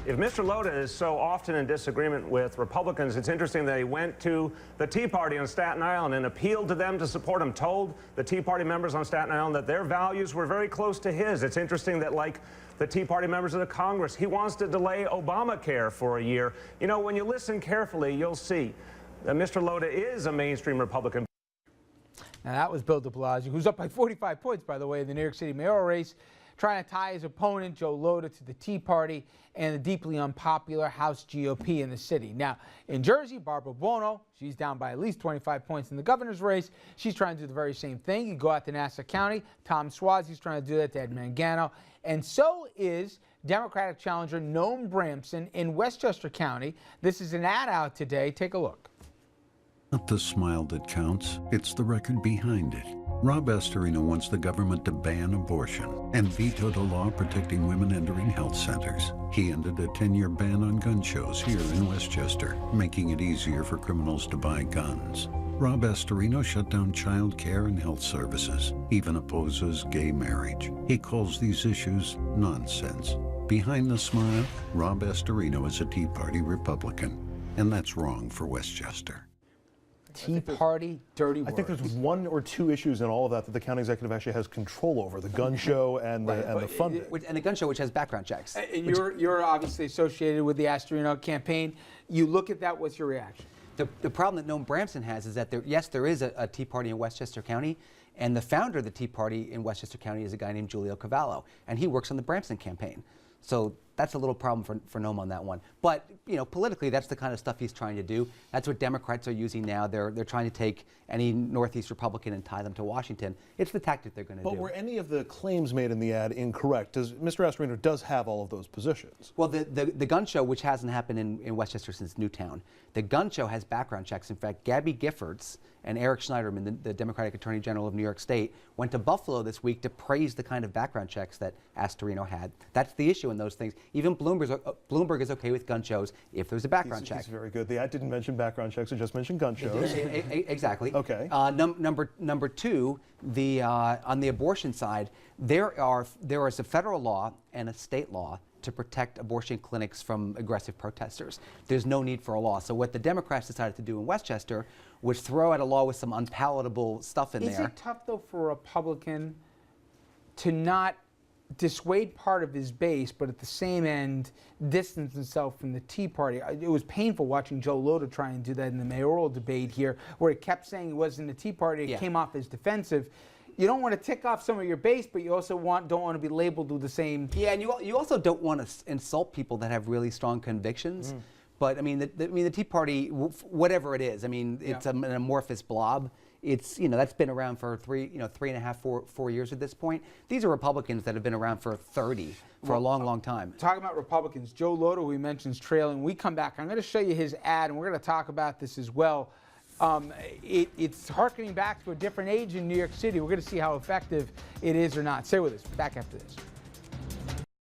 if Mr. Lota is so often in disagreement with Republicans, it's interesting that he went to the Tea Party on Staten Island and appealed to them to support him, told the Tea Party members on Staten Island that their values were very close to his. It's interesting that, like the Tea Party members of the Congress, he wants to delay Obamacare for a year. You know, when you listen carefully, you'll see that Mr. Lota is a mainstream Republican. Now that was Bill de Blasio, who's up by 45 points, by the way, in the New York City mayoral race, trying to tie his opponent, Joe Lota, to the Tea Party and the deeply unpopular House GOP in the city. Now, in Jersey, Barbara Buono, she's down by at least 25 points in the governor's race. She's trying to do the very same thing. You go out to Nassau County. Tom Suozzi's trying to do that to Ed Mangano. And so is Democratic challenger Noam Bramson in Westchester County. This is an ad out today. Take a look. Not the smile that counts, it's the record behind it. Rob Astorino wants the government to ban abortion and vetoed a law protecting women entering health centers. He ended a 10-year ban on gun shows here in Westchester, making it easier for criminals to buy guns. Rob Astorino shut down child care and health services, even opposes gay marriage. He calls these issues nonsense. Behind the smile, Rob Astorino is a Tea Party Republican, and that's wrong for Westchester. Tea Party, dirty words. I think there's one or two issues in all of that that the county executive actually has control over: the gun show and the funding. And the gun show, which has background checks. And you're obviously associated with the Astorino campaign. You look at that, what's your reaction? The problem that Noam Bramson has is that there is a Tea Party in Westchester County, and the founder of the Tea Party in Westchester County is a guy named Giulio Cavallo, and he works on the Bramson campaign. So that's a little problem for Noam on that one. But, you know, politically, that's the kind of stuff he's trying to do. That's what Democrats are using now. They're trying to take any Northeast Republican and tie them to Washington. It's the tactic they're going to do. But were any of the claims made in the ad incorrect? Mr. Astorino does have all of those positions. Well, the gun show, which hasn't happened in Westchester since Newtown, the gun show has background checks. In fact, Gabby Giffords and Eric Schneiderman, the Democratic Attorney General of New York State, went to Buffalo this week to praise the kind of background checks that Astorino had. That's the issue in those things. Even Bloomberg is okay with gun shows if there's a background check. He's very good. The ad didn't mention background checks; it just mentioned gun shows. Exactly. Okay. Number two, on the abortion side, there is a federal law and a state law to protect abortion clinics from aggressive protesters. There's no need for a law. So what the Democrats decided to do in Westchester was throw out a law with some unpalatable stuff in there. Is it tough, though, for a Republican to not dissuade part of his base, but at the same end distance himself from the Tea Party? It was painful watching Joe Lota try and do that in the mayoral debate here, where he kept saying he wasn't the Tea Party. It came off as defensive. You don't want to tick off some of your base, but you also don't want to be labeled with the same. Yeah, and you also don't want to insult people that have really strong convictions. But I mean, the Tea Party, whatever it is, I mean, it's an amorphous blob. It's, you know, that's been around for 3.5, 4 years at this point. These are Republicans that have been around for 30, for a long, long time. Talking about Republicans, Joe Lota, who he mentions trailing. When we come back, I'm going to show you his ad, and we're going to talk about this as well. It's harkening back to a different age in New York City. We're going to see how effective it is or not. Stay with us. Back after this.